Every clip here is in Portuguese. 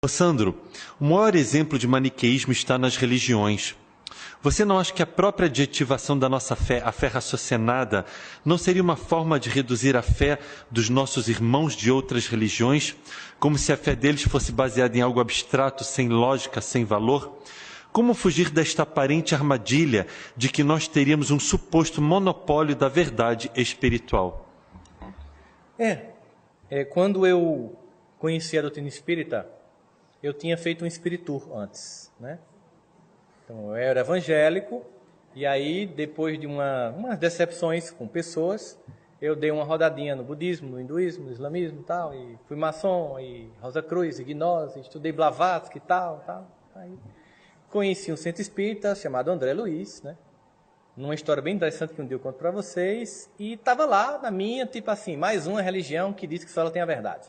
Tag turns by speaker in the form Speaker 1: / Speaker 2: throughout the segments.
Speaker 1: Sandro, o maior exemplo de maniqueísmo está nas religiões. Você não acha que a própria adjetivação da nossa fé, a fé raciocinada, não seria uma forma de reduzir a fé dos nossos irmãos de outras religiões, como se a fé deles fosse baseada em algo abstrato, sem lógica, sem valor? Como fugir desta aparente armadilha de que nós teríamos um suposto monopólio da verdade espiritual?
Speaker 2: Quando eu conheci a doutrina espírita, eu tinha feito um espiritur antes, né? Então, eu era evangélico, e aí, depois de umas decepções com pessoas, eu dei uma rodadinha no budismo, no hinduísmo, no islamismo e tal, e fui maçom, e Rosa Cruz, e Gnose, estudei Blavatsky e tal. Aí, conheci um centro espírita chamado André Luiz, né? Numa história bem interessante que um dia eu conto para vocês, e estava lá na minha, tipo assim, mais uma religião que diz que só ela tem a verdade.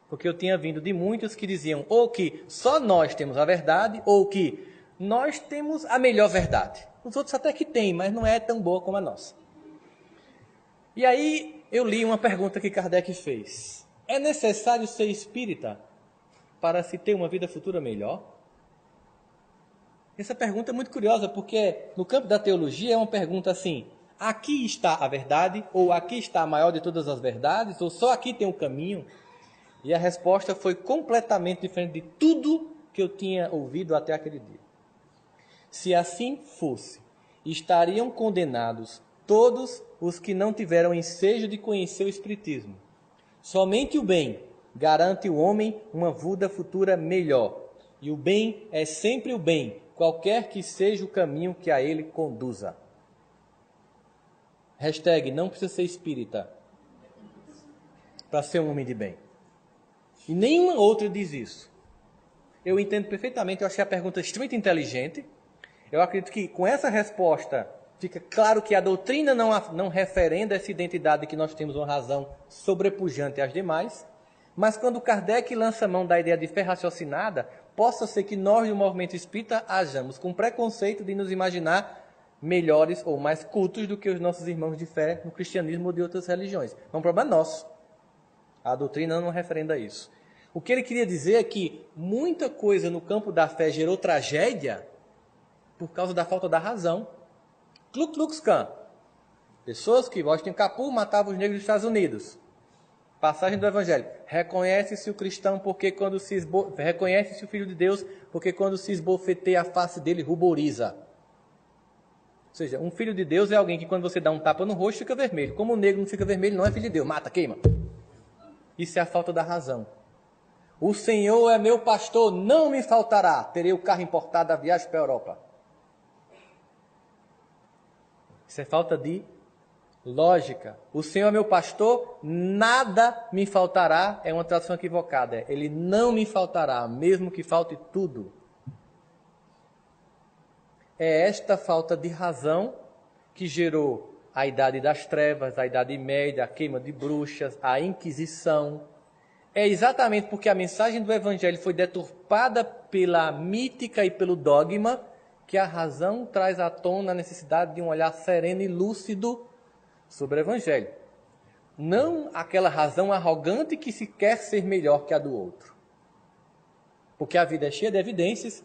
Speaker 2: Porque eu tinha vindo de muitos que diziam ou que só nós temos a verdade, ou que nós temos a melhor verdade. Os outros até que têm, mas não é tão boa como a nossa. E aí eu li uma pergunta que Kardec fez. É necessário ser espírita para se ter uma vida futura melhor? Essa pergunta é muito curiosa, porque no campo da teologia é uma pergunta assim: aqui está a verdade, ou aqui está a maior de todas as verdades, ou só aqui tem um caminho? E a resposta foi completamente diferente de tudo que eu tinha ouvido até aquele dia. Se assim fosse, estariam condenados todos os que não tiveram ensejo de conhecer o Espiritismo. Somente o bem garante ao homem uma vida futura melhor. E o bem é sempre o bem, qualquer que seja o caminho que a ele conduza. Hashtag não precisa ser espírita para ser um homem de bem. E nenhuma outra diz isso. Eu entendo perfeitamente, eu achei a pergunta extremamente inteligente. Eu acredito que com essa resposta fica claro que a doutrina não referenda essa identidade de que nós temos uma razão sobrepujante às demais. Mas quando Kardec lança mão da ideia de fé raciocinada, possa ser que nós do movimento espírita hajamos com preconceito de nos imaginar melhores ou mais cultos do que os nossos irmãos de fé no cristianismo ou de outras religiões. É um problema nosso. A doutrina não referenda isso. O que ele queria dizer é que muita coisa no campo da fé gerou tragédia por causa da falta da razão. Ku Klux Klan. Pessoas que vestem capu matavam os negros dos Estados Unidos. Passagem do Evangelho. Reconhece-se o cristão porque quando reconhece-se o Filho de Deus porque quando se esbofeteia a face dele ruboriza. Ou seja, um filho de Deus é alguém que quando você dá um tapa no rosto fica vermelho. Como o negro não fica vermelho, não é filho de Deus. Mata, queima. Isso é a falta da razão. O Senhor é meu pastor, não me faltará. Terei o carro importado da viagem para a Europa. Isso é falta de lógica. O Senhor é meu pastor, nada me faltará. É uma tradução equivocada. Ele não me faltará, mesmo que falte tudo. É esta falta de razão que gerou a Idade das Trevas, a Idade Média, a queima de bruxas, a Inquisição. É exatamente porque a mensagem do Evangelho foi deturpada pela mítica e pelo dogma que a razão traz à tona a necessidade de um olhar sereno e lúcido sobre o Evangelho. Não aquela razão arrogante que se quer ser melhor que a do outro. Porque a vida é cheia de evidências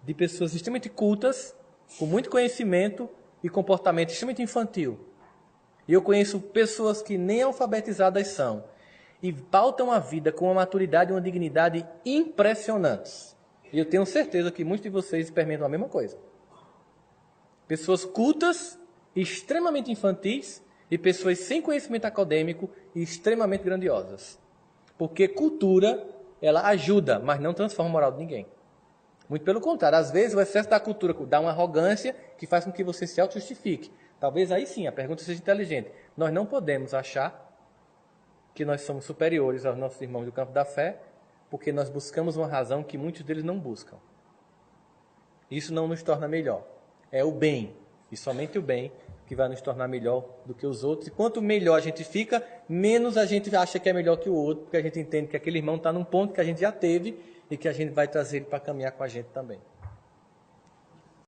Speaker 2: de pessoas extremamente cultas, com muito conhecimento e comportamento extremamente infantil. E eu conheço pessoas que nem alfabetizadas são e pautam a vida com uma maturidade e uma dignidade impressionantes. E eu tenho certeza que muitos de vocês experimentam a mesma coisa. Pessoas cultas, extremamente infantis, e pessoas sem conhecimento acadêmico e extremamente grandiosas. Porque cultura, ela ajuda, mas não transforma a moral de ninguém. Muito pelo contrário, às vezes o excesso da cultura dá uma arrogância que faz com que você se auto-justifique. Talvez aí sim a pergunta seja inteligente. Nós não podemos achar que nós somos superiores aos nossos irmãos do campo da fé, porque nós buscamos uma razão que muitos deles não buscam. Isso não nos torna melhor. É o bem, e somente o bem, que vai nos tornar melhor do que os outros. E quanto melhor a gente fica, menos a gente acha que é melhor que o outro, porque a gente entende que aquele irmão está num ponto que a gente já teve e que a gente vai trazer ele para caminhar com a gente também.